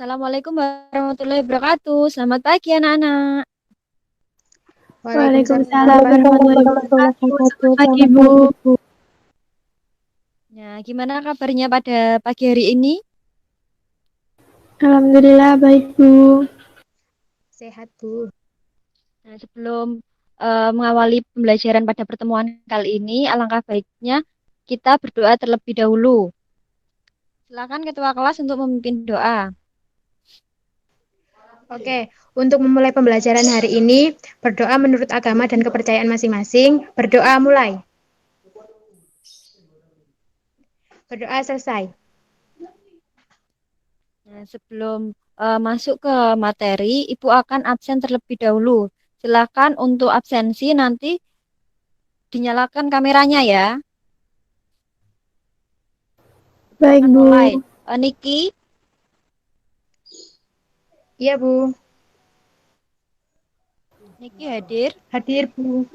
Assalamualaikum warahmatullahi wabarakatuh. Selamat pagi anak-anak. Waalaikumsalam Waalaikumsalam warahmatullahi warahmatullahi wabarakatuh. Selamat wabarakatuh. pagi, Selamat Bu. pagi, Bu. Nah, gimana kabarnya pada pagi hari ini? Alhamdulillah baik, Bu. Sehat, Bu. Nah, sebelum mengawali pembelajaran pada pertemuan kali ini, alangkah baiknya kita berdoa terlebih dahulu. Silakan ketua kelas untuk memimpin doa. Oke, untuk memulai pembelajaran hari ini, berdoa menurut agama dan kepercayaan masing-masing. Berdoa mulai. Berdoa selesai. Nah, sebelum masuk ke materi, Ibu akan absen terlebih dahulu. Silakan untuk absensi nanti dinyalakan kameranya ya. Baik, Akan mulai. Bu. Niki, Iya, Bu. Niki hadir. Hadir, Bu.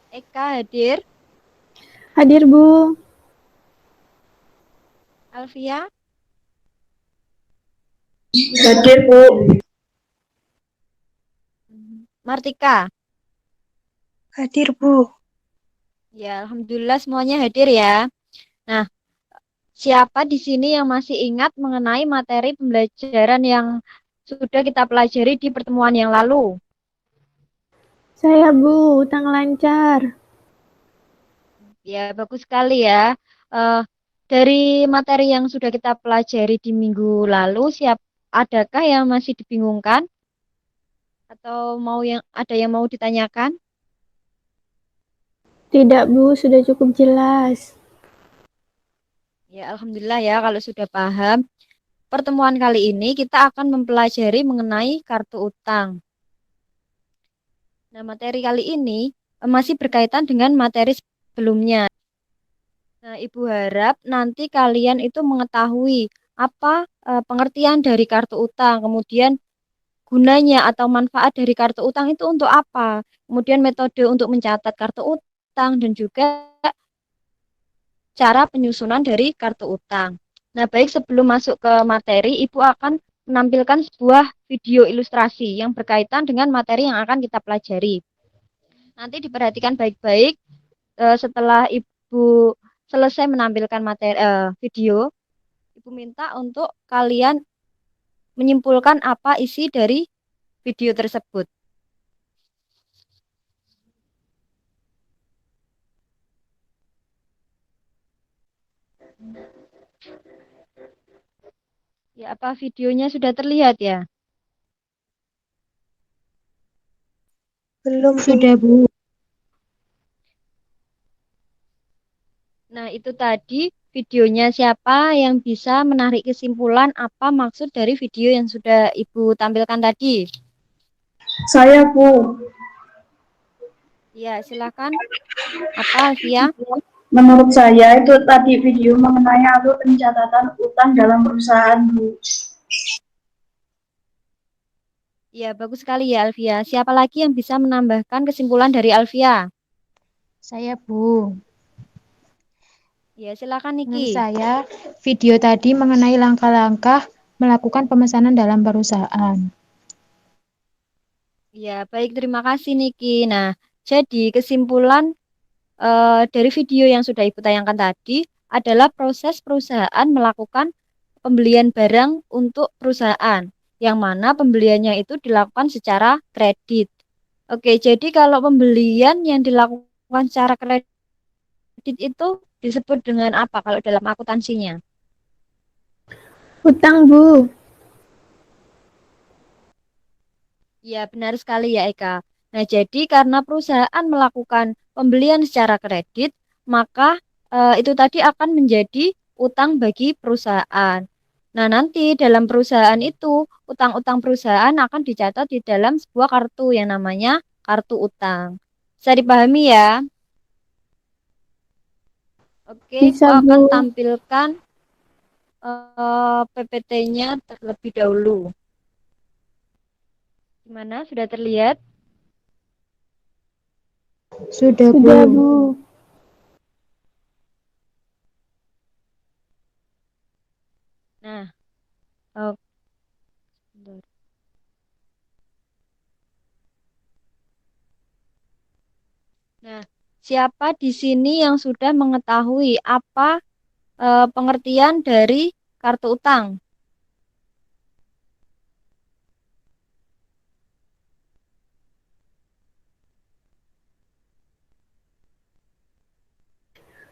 Eka hadir. Hadir, Bu. Alfia, Hadir, Bu. Martika. Hadir, Bu. Ya, alhamdulillah semuanya hadir ya. Nah, siapa di sini yang masih ingat mengenai materi pembelajaran yang sudah kita pelajari di pertemuan yang lalu? Saya, Bu. Utang lancar. Ya, bagus sekali ya. Eh, dari materi yang sudah kita pelajari di minggu lalu, adakah yang masih dibingungkan atau ada yang mau ditanyakan? Tidak, Bu. Sudah cukup jelas. Ya, alhamdulillah ya kalau sudah paham. Pertemuan kali ini kita akan mempelajari mengenai kartu utang. Nah, materi kali ini masih berkaitan dengan materi sebelumnya. Nah, Ibu harap nanti kalian itu mengetahui apa pengertian dari kartu utang, kemudian gunanya atau manfaat dari kartu utang itu untuk apa, kemudian metode untuk mencatat kartu utang dan juga cara penyusunan dari kartu utang. Nah, baik sebelum masuk ke materi, Ibu akan menampilkan sebuah video ilustrasi yang berkaitan dengan materi yang akan kita pelajari. Nanti diperhatikan baik-baik setelah Ibu selesai menampilkan materi video, Ibu minta untuk kalian menyimpulkan apa isi dari video tersebut. Ya, apa videonya sudah terlihat ya? Belum, Bu. Sudah, Bu. Nah, itu tadi videonya. Siapa yang bisa menarik kesimpulan apa maksud dari video yang sudah Ibu tampilkan tadi? Saya, Bu. Ya, silakan. Apa, Alfia? Menurut saya itu tadi video mengenai alur pencatatan utang dalam perusahaan, Bu. Ya, bagus sekali ya, Alfia. Siapa lagi yang bisa menambahkan kesimpulan dari Alfia? Saya, Bu. Ya, silakan Menurut Niki. saya, video tadi mengenai langkah-langkah melakukan pemesanan dalam perusahaan. Ya, baik. Terima kasih, Niki. Nah, jadi kesimpulan dari video yang sudah Ibu tayangkan tadi adalah proses perusahaan melakukan pembelian barang untuk perusahaan, yang mana pembeliannya itu dilakukan secara kredit. Oke, jadi kalau pembelian yang dilakukan secara kredit itu disebut dengan apa kalau dalam akuntansinya? Utang, Bu. Ya, benar sekali ya, Eka. Nah, jadi karena perusahaan melakukan pembelian secara kredit, maka itu tadi akan menjadi utang bagi perusahaan. Nah, nanti dalam perusahaan itu, utang-utang perusahaan akan dicatat di dalam sebuah kartu yang namanya kartu utang. Bisa dipahami ya? Oke, Ibu Bisa, akan Bu. tampilkan PPT-nya terlebih dahulu. Gimana? Sudah terlihat? Sudah, Sudah, Bu. Bu. Nah, Oh, bentar. Nah, siapa di sini yang sudah mengetahui apa pengertian dari kartu utang?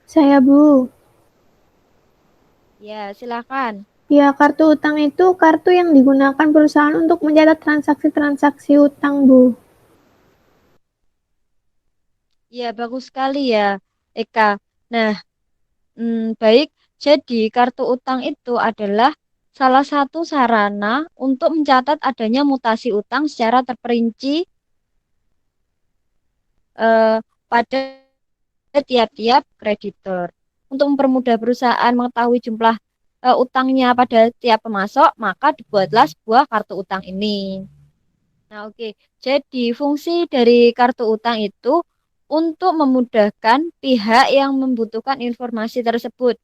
Saya, Bu. Ya, silakan. Ya, kartu utang itu kartu yang digunakan perusahaan untuk mencatat transaksi-transaksi utang, Bu. Ya, bagus sekali ya, Eka. Nah, baik. Jadi, kartu utang itu adalah salah satu sarana untuk mencatat adanya mutasi utang secara terperinci eh, pada tiap-tiap kreditor. Untuk mempermudah perusahaan mengetahui jumlah utangnya pada tiap pemasok, maka dibuatlah sebuah kartu utang ini. Nah, oke. Jadi, fungsi dari kartu utang itu untuk memudahkan pihak yang membutuhkan informasi tersebut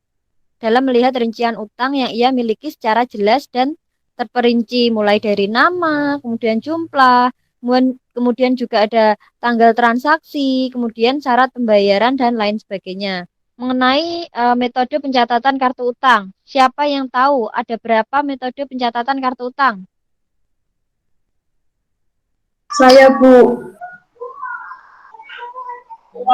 dalam melihat rincian utang yang ia miliki secara jelas dan terperinci, mulai dari nama, kemudian jumlah, kemudian juga ada tanggal transaksi, kemudian syarat pembayaran dan lain sebagainya. Mengenai metode pencatatan kartu utang, siapa yang tahu ada berapa metode pencatatan kartu utang? Saya, Bu.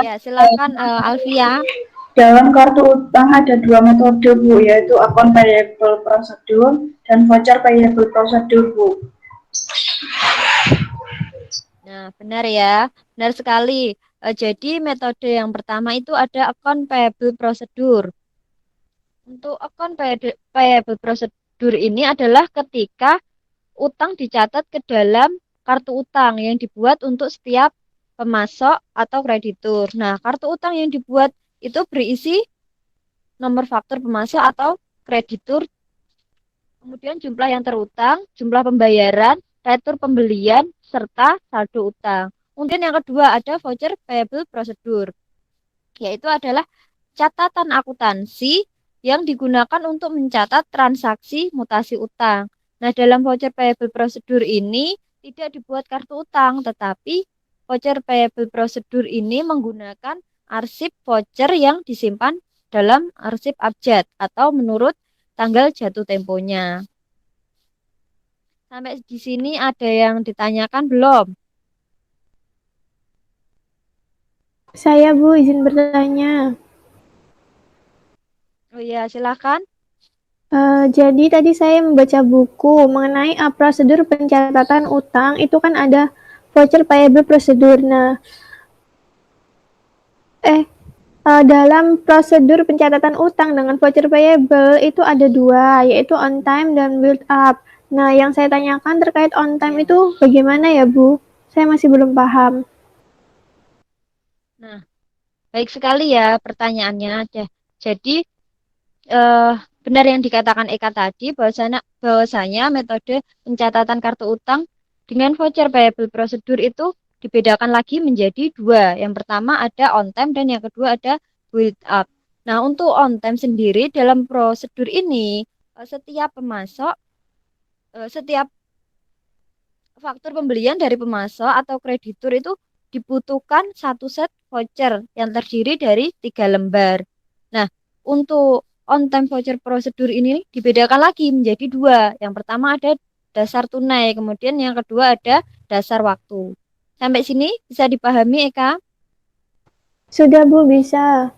Ya, silakan Alfia. Dalam kartu utang ada dua metode, Bu, yaitu account payable procedure dan voucher payable procedure, Bu. Nah, benar ya. Benar sekali. Jadi metode yang pertama itu ada account payable procedure. Untuk account payable procedure ini adalah ketika utang dicatat ke dalam kartu utang yang dibuat untuk setiap pemasok atau kreditur. Nah, kartu utang yang dibuat itu berisi nomor faktur pemasok atau kreditur, kemudian jumlah yang terutang, jumlah pembayaran, retur pembelian, serta saldo utang. Kemudian yang kedua ada voucher payable procedure, yaitu adalah catatan akuntansi yang digunakan untuk mencatat transaksi mutasi utang. Nah, dalam voucher payable procedure ini tidak dibuat kartu utang, tetapi voucher payable procedure ini menggunakan arsip voucher yang disimpan dalam arsip abjad atau menurut tanggal jatuh temponya. Sampai di sini ada yang ditanyakan belum? Saya, Bu, izin bertanya. Oh ya, silakan. Jadi tadi saya membaca buku mengenai prosedur pencatatan utang, itu kan ada voucher payable procedure. Nah, dalam prosedur pencatatan utang dengan voucher payable itu ada dua, yaitu on time dan build up. Nah, yang saya tanyakan terkait on time itu bagaimana ya, Bu? Saya masih belum paham. Nah, baik sekali ya pertanyaannya. Jadi, eh, benar yang dikatakan Eka tadi bahwasanya metode pencatatan kartu utang dengan voucher payable procedure itu dibedakan lagi menjadi dua. Yang pertama ada on time dan yang kedua ada build up. Nah, untuk on time sendiri dalam prosedur ini setiap pemasok, setiap faktur pembelian dari pemasok atau kreditur itu dibutuhkan satu set voucher yang terdiri dari 3 lembar. Nah, untuk on time voucher prosedur ini dibedakan lagi menjadi dua. Yang pertama ada dasar tunai, kemudian yang kedua ada dasar waktu. Sampai sini bisa dipahami, Eka? Sudah, Bu, bisa.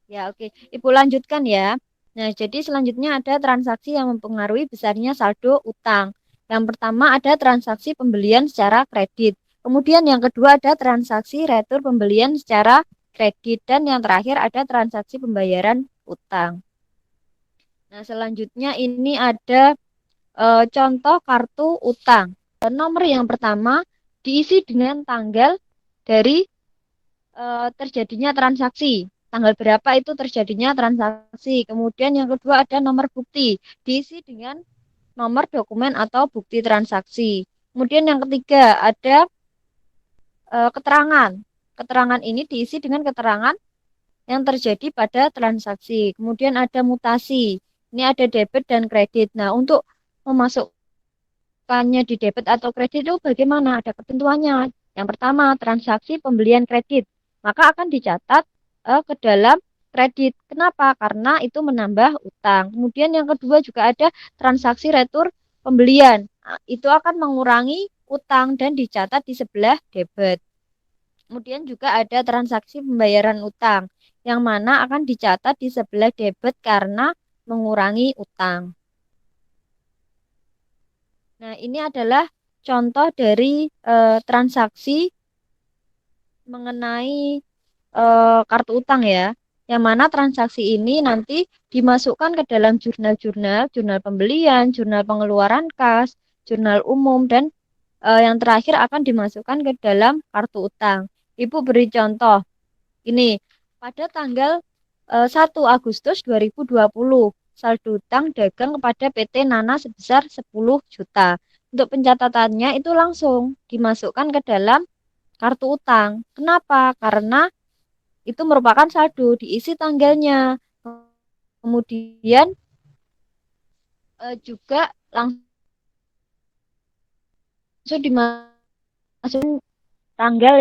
Ya, oke. Ibu lanjutkan ya. Nah, jadi selanjutnya ada transaksi yang mempengaruhi besarnya saldo utang. Yang pertama ada transaksi pembelian secara kredit. Kemudian yang kedua ada transaksi retur pembelian secara kredit. Dan yang terakhir ada transaksi pembayaran utang. Nah, selanjutnya ini ada contoh kartu utang. Nomor yang pertama diisi dengan tanggal dari terjadinya transaksi. Tanggal berapa itu terjadinya transaksi. Kemudian yang kedua ada nomor bukti. Diisi dengan nomor dokumen atau bukti transaksi. Kemudian yang ketiga ada keterangan. Keterangan ini diisi dengan keterangan yang terjadi pada transaksi. Kemudian ada mutasi. Ini ada debit dan kredit. Nah, untuk memasukkannya di debit atau kredit itu bagaimana? Ada ketentuannya. Yang pertama, transaksi pembelian kredit. Maka akan dicatat ke dalam kredit. Kenapa? Karena itu menambah utang. Kemudian yang kedua juga ada transaksi retur pembelian. Nah, itu akan mengurangi utang dan dicatat di sebelah debit. Kemudian juga ada transaksi pembayaran utang, yang mana akan dicatat di sebelah debit karena mengurangi utang. Nah, ini adalah contoh dari transaksi mengenai kartu utang ya, yang mana transaksi ini nanti dimasukkan ke dalam jurnal-jurnal, jurnal pembelian, jurnal pengeluaran kas, jurnal umum, dan yang terakhir akan dimasukkan ke dalam kartu utang. Ibu beri contoh, ini pada tanggal 1 Agustus 2020, saldo utang dagang kepada PT Nana sebesar 10 juta. Untuk pencatatannya itu langsung dimasukkan ke dalam kartu utang. Kenapa? Karena itu merupakan saldo, diisi tanggalnya. Kemudian juga langsung dimasukin tanggal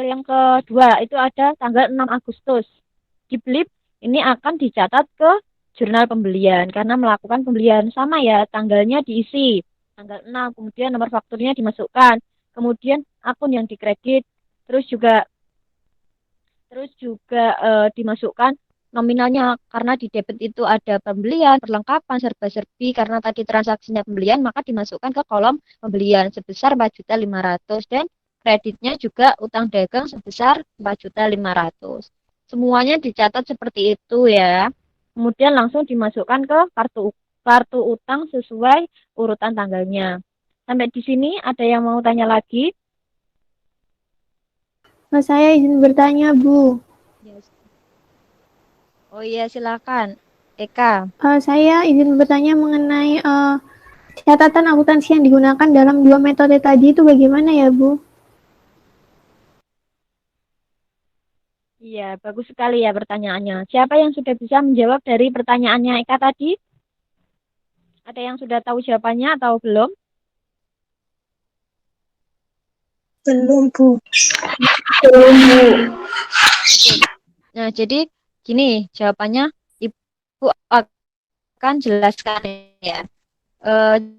yang kedua, itu ada tanggal 6 Agustus. Di Blip ini akan dicatat ke jurnal pembelian karena melakukan pembelian sama ya, tanggalnya diisi tanggal 6, kemudian nomor fakturnya dimasukkan, kemudian akun yang dikredit, terus juga dimasukkan nominalnya karena di debit itu ada pembelian, perlengkapan, serba-serbi karena tadi transaksinya pembelian, maka dimasukkan ke kolom pembelian sebesar 4.500.000 dan kreditnya juga utang dagang sebesar 4.500.000. Semuanya dicatat seperti itu ya. Kemudian langsung dimasukkan ke kartu utang sesuai urutan tanggalnya. Sampai di sini ada yang mau tanya lagi? Saya izin bertanya, Bu. Yes. Oh iya, silakan. Eka. Saya izin bertanya mengenai catatan akuntansi yang digunakan dalam dua metode tadi itu bagaimana ya, Bu? Iya, bagus sekali ya pertanyaannya. Siapa yang sudah bisa menjawab dari pertanyaannya Eka tadi? Ada yang sudah tahu jawabannya atau belum? Belum, Bu. Belum, Bu. Oke. Nah, jadi gini jawabannya, Ibu akan jelaskan ya.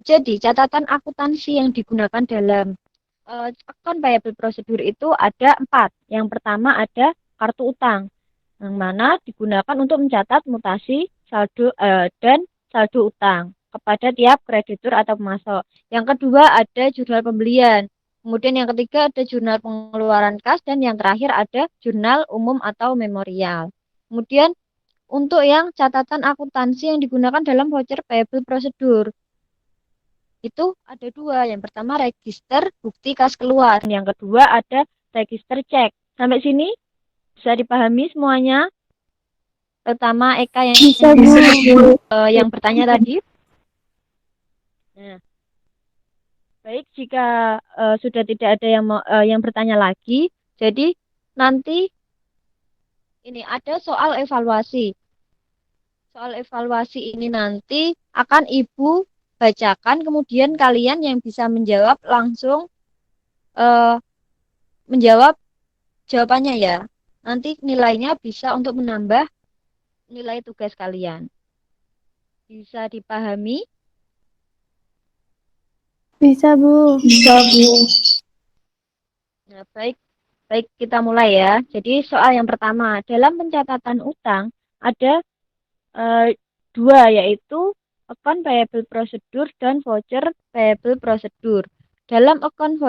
Jadi catatan akuntansi yang digunakan dalam account payable procedure itu ada 4. Yang pertama ada kartu utang, yang mana digunakan untuk mencatat mutasi saldo dan saldo utang kepada tiap kreditur atau pemasok. Yang kedua ada jurnal pembelian. Kemudian yang ketiga ada jurnal pengeluaran kas dan yang terakhir ada jurnal umum atau memorial. Kemudian untuk yang catatan akuntansi yang digunakan dalam voucher payable procedure itu ada 2. Yang pertama register bukti kas keluar. Yang kedua ada register cek. Sampai sini bisa dipahami semuanya? Terutama Eka Bisa, Bu. yang bertanya tadi. Nah, baik jika sudah tidak ada yang bertanya lagi, jadi nanti ini ada soal evaluasi. Soal evaluasi ini nanti akan Ibu bacakan, kemudian kalian yang bisa menjawab langsung menjawab jawabannya ya. Nanti nilainya bisa untuk menambah nilai tugas kalian. Bisa dipahami? Bisa, Bu. Bisa, Bu. Nah, baik. Baik, kita mulai ya. Jadi soal yang pertama, dalam pencatatan utang ada 2, yaitu account payable procedure dan voucher payable procedure. Dalam account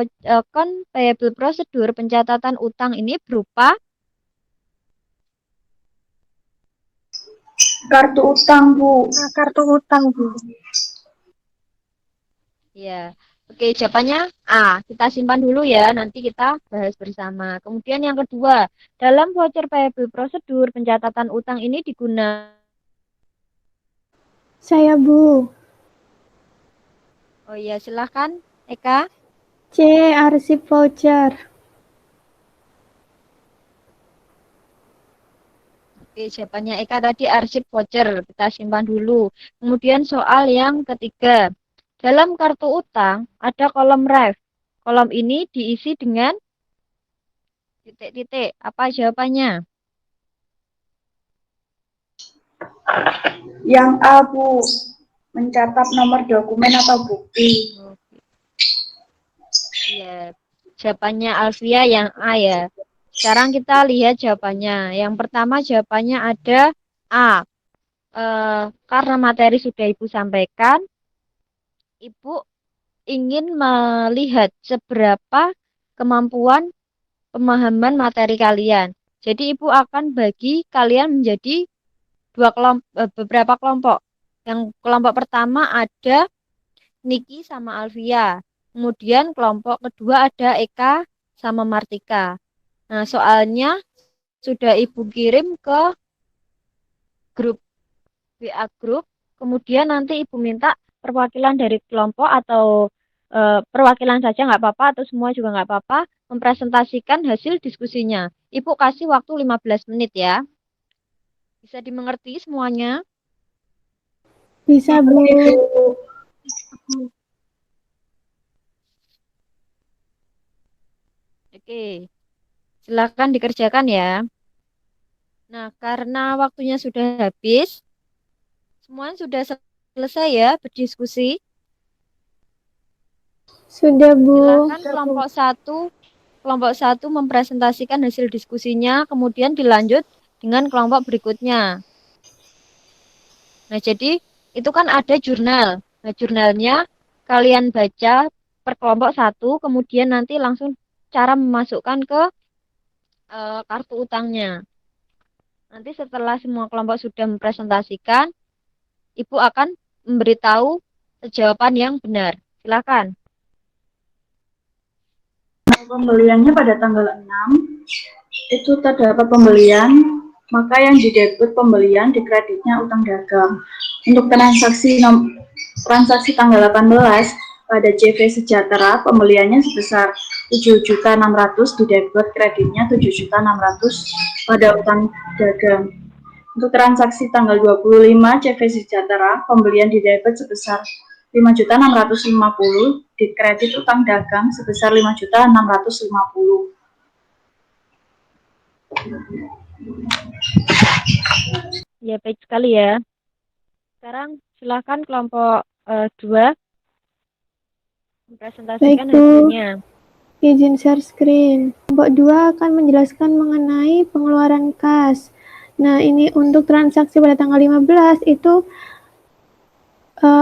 payable procedure, pencatatan utang ini berupa Kartu utang, Bu. Kartu utang, Bu. ya. Oke, jawabannya A. Kita simpan dulu ya, nanti kita bahas bersama. Kemudian yang kedua, dalam voucher payable procedure, pencatatan utang ini digunakan. Saya, Bu. Oh iya, silahkan Eka. C. Arsip voucher. Oke, jawabannya Eka tadi arsip voucher, kita simpan dulu. Kemudian soal yang ketiga. Dalam kartu utang ada kolom ref. Kolom ini diisi dengan titik-titik. Apa jawabannya? Yang A, Bu. Mencatat nomor dokumen atau bukti. Iya, jawabannya Alfia yang A ya. Sekarang kita lihat jawabannya. Yang pertama jawabannya ada A. Karena materi sudah Ibu sampaikan, Ibu ingin melihat seberapa kemampuan pemahaman materi kalian. Jadi Ibu akan bagi kalian menjadi beberapa kelompok. Yang kelompok pertama ada Niki sama Alfia. Kemudian kelompok kedua ada Eka sama Martika. Nah, soalnya sudah Ibu kirim ke grup WA grup. Kemudian nanti Ibu minta perwakilan dari kelompok atau perwakilan saja nggak apa-apa atau semua juga nggak apa-apa mempresentasikan hasil diskusinya. Ibu kasih waktu 15 menit ya. Bisa dimengerti semuanya? Bisa, Bu. Oke, silakan dikerjakan ya. Nah, karena waktunya sudah habis, semuanya sudah selesai ya berdiskusi. Sudah, Bu. Silakan kelompok satu mempresentasikan hasil diskusinya, kemudian dilanjut dengan kelompok berikutnya. Nah, jadi itu kan ada jurnal. Nah, jurnalnya kalian baca per kelompok satu, kemudian nanti langsung cara memasukkan ke kartu utangnya. Nanti setelah semua kelompok sudah mempresentasikan, Ibu akan memberitahu jawaban yang benar. Silakan. Pembeliannya pada tanggal 6, itu terdapat pembelian, maka yang didebit pembelian dikreditnya utang dagang. Untuk transaksi tanggal 18 pada CV Sejahtera, pembeliannya sebesar 7.600.000 didebit kreditnya 7.600.000 pada utang dagang. Untuk transaksi tanggal 25 CV Sejahtera, pembelian didebit sebesar 5.650.000 di kredit utang dagang sebesar 5.650.000. Ya, baik sekali ya. Sekarang silakan kelompok 2 mempresentasikan Baik, Bu. hasilnya. Izin share screen. Kelompok 2 akan menjelaskan mengenai pengeluaran kas. Nah, ini untuk transaksi pada tanggal 15 itu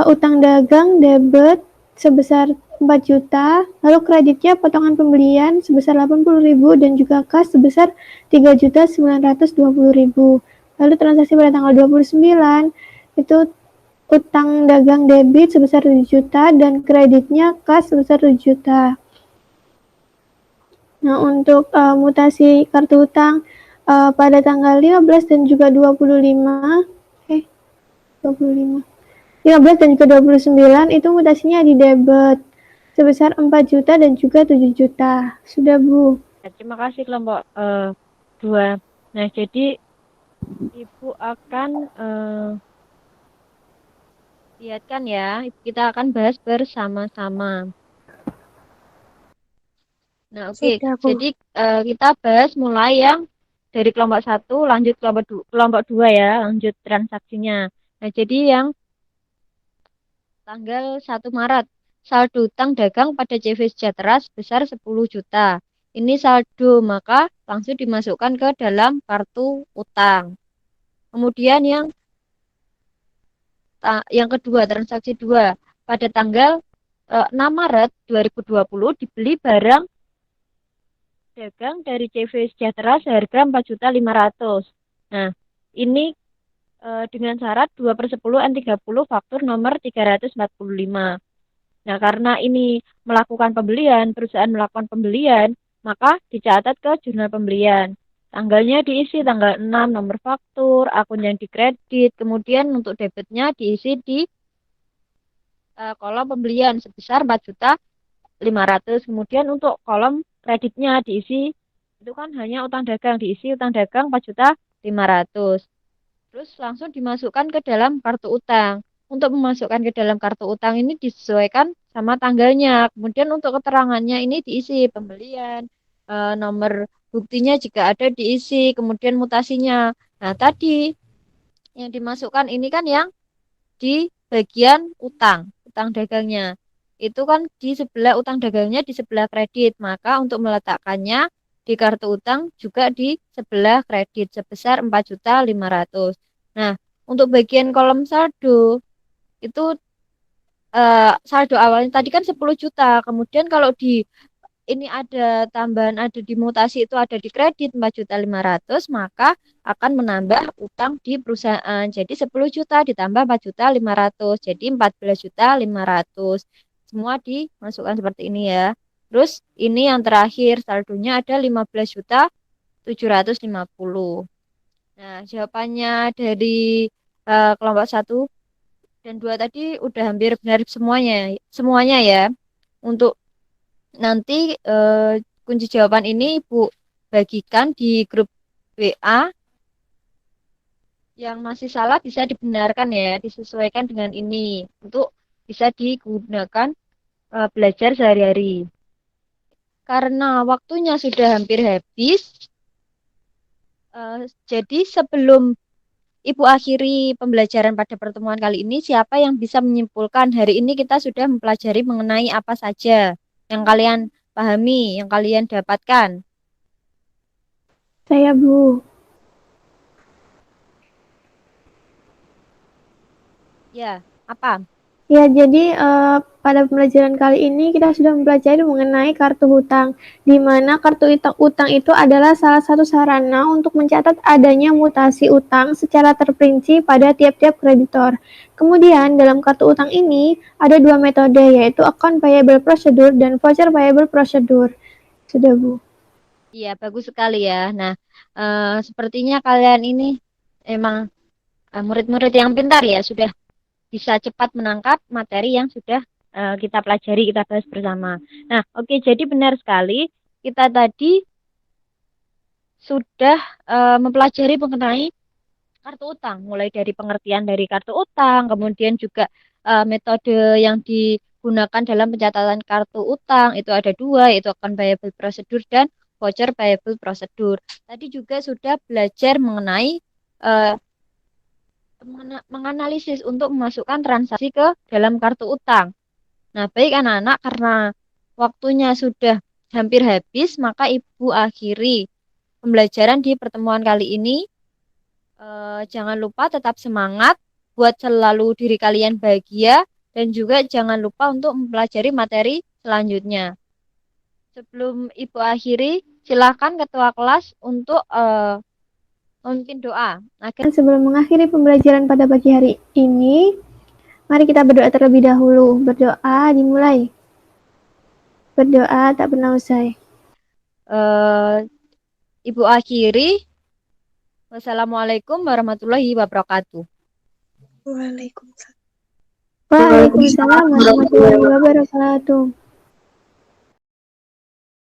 utang dagang debit sebesar 4 juta, lalu kreditnya potongan pembelian sebesar 80.000 dan juga kas sebesar 3.920.000. Lalu transaksi pada tanggal 29 itu utang dagang debit sebesar 7 juta dan kreditnya kas sebesar 7 juta. Nah, untuk mutasi kartu utang pada tanggal 15 dan juga 25 dan juga 29 itu mutasinya di debit sebesar 4 juta dan juga 7 juta. Sudah, Bu. Terima kasih kelompok 2. Nah, jadi Ibu akan lihatkan ya, kita akan bahas bersama-sama. Nah, oke. Jadi kita bahas mulai yang dari kelompok 1 lanjut kelompok 2 ya, lanjut transaksinya. Nah, jadi yang tanggal 1 Maret, saldo utang dagang pada CV Sejahtera sebesar 10 juta. Ini saldo, maka langsung dimasukkan ke dalam kartu utang. Kemudian yang kedua, transaksi 2, pada tanggal 6 Maret 2020 dibeli barang dagang dari CV Sejahtera seharga 4.500.000. Nah, ini dengan syarat 2/10 N30 faktur nomor 345. Nah, karena ini melakukan pembelian, perusahaan melakukan pembelian, maka dicatat ke jurnal pembelian. Tanggalnya diisi tanggal 6, nomor faktur, akun yang dikredit, kemudian untuk debitnya diisi di kolom pembelian sebesar 4.500.000. Kemudian untuk kolom kreditnya diisi, itu kan hanya utang dagang, diisi utang dagang 500. Terus langsung dimasukkan ke dalam kartu utang. Untuk memasukkan ke dalam kartu utang ini disesuaikan sama tanggalnya. Kemudian untuk keterangannya ini diisi pembelian, nomor buktinya jika ada diisi, kemudian mutasinya. Nah, tadi yang dimasukkan ini kan yang di bagian utang, utang dagangnya. Itu kan di sebelah utang dagangnya di sebelah kredit. Maka untuk meletakkannya di kartu utang juga di sebelah kredit sebesar 4.500.000. Nah, untuk bagian kolom saldo itu saldo awalnya tadi kan 10 juta. Kemudian kalau di ini ada tambahan ada di mutasi itu ada di kredit 4.500.000, maka akan menambah utang di perusahaan. Jadi 10 juta ditambah 4.500.000 jadi 14.500.000. Semua dimasukkan seperti ini ya. Terus ini yang terakhir saldonya ada 15.750.000. Nah, jawabannya dari kelompok 1 dan 2 tadi udah hampir benar semuanya. Semuanya ya. Untuk nanti kunci jawaban ini Ibu bagikan di grup WA. Yang masih salah bisa dibenarkan ya, disesuaikan dengan ini untuk bisa digunakan belajar sehari-hari. Karena waktunya sudah hampir habis, jadi sebelum Ibu akhiri pembelajaran pada pertemuan kali ini, siapa yang bisa menyimpulkan hari ini kita sudah mempelajari mengenai apa saja yang kalian pahami, yang kalian dapatkan? Saya, Bu. Ya, apa? Ya, jadi pada pembelajaran kali ini kita sudah mempelajari mengenai kartu hutang, di mana kartu utang itu adalah salah satu sarana untuk mencatat adanya mutasi utang secara terperinci pada tiap-tiap kreditor. Kemudian dalam kartu utang ini ada dua metode, yaitu account payable procedure dan voucher payable procedure. Sudah, Bu. Iya, bagus sekali ya. Nah, sepertinya kalian ini emang murid-murid yang pintar ya, sudah bisa cepat menangkap materi yang sudah kita pelajari, kita bahas bersama. Nah, oke, jadi benar sekali kita tadi sudah mempelajari mengenai kartu utang, mulai dari pengertian dari kartu utang, kemudian juga metode yang digunakan dalam pencatatan kartu utang itu ada dua, yaitu account payable procedure dan voucher payable procedure. Tadi juga sudah belajar mengenai eh, menganalisis untuk memasukkan transaksi ke dalam kartu utang. Nah, baik anak-anak, karena waktunya sudah hampir habis, maka Ibu akhiri pembelajaran di pertemuan kali ini. Jangan lupa tetap semangat, buat selalu diri kalian bahagia, dan juga jangan lupa untuk mempelajari materi selanjutnya. Sebelum Ibu akhiri, silakan ketua kelas untuk memimpin doa. Dan sebelum mengakhiri pembelajaran pada pagi hari ini, mari kita berdoa terlebih dahulu. Berdoa dimulai. Berdoa tak pernah usai. Ibu akhiri. Wassalamualaikum warahmatullahi wabarakatuh. Waalaikumsalam warahmatullahi wabarakatuh.